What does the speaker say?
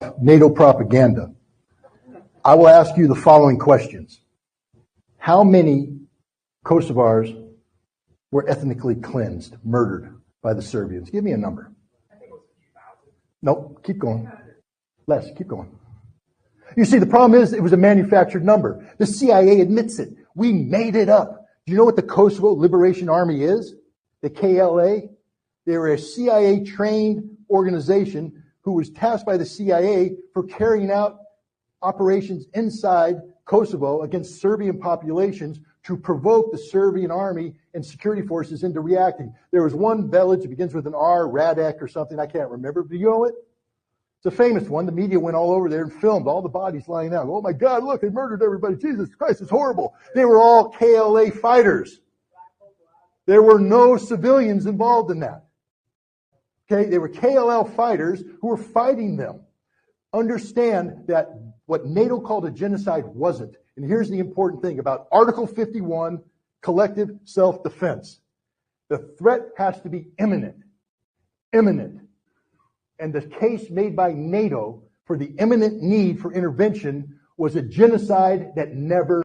of NATO propaganda, I will ask you the following questions. How many Kosovars were ethnically cleansed, murdered by the Serbians? Give me a number. Nope, keep going. Less, keep going. You see, the problem is it was a manufactured number. The CIA admits it. We made it up. Do you know what the Kosovo Liberation Army is? The KLA? They were a CIA-trained organization who was tasked by the CIA for carrying out operations inside Kosovo against Serbian populations to provoke the Serbian army and security forces into reacting. There was one village, it begins with an R, Radek or something, I can't remember. Do you know it? It's a famous one. The media went all over there and filmed all the bodies lying out. Oh my God, look, they murdered everybody. Jesus Christ, it's horrible. They were all KLA fighters. There were no civilians involved in that. Okay, they were KLL fighters who were fighting them. Understand that what NATO called a genocide wasn't. And here's the important thing about Article 51, collective self-defense. The threat has to be imminent. Imminent. And the case made by NATO for the imminent need for intervention was a genocide that never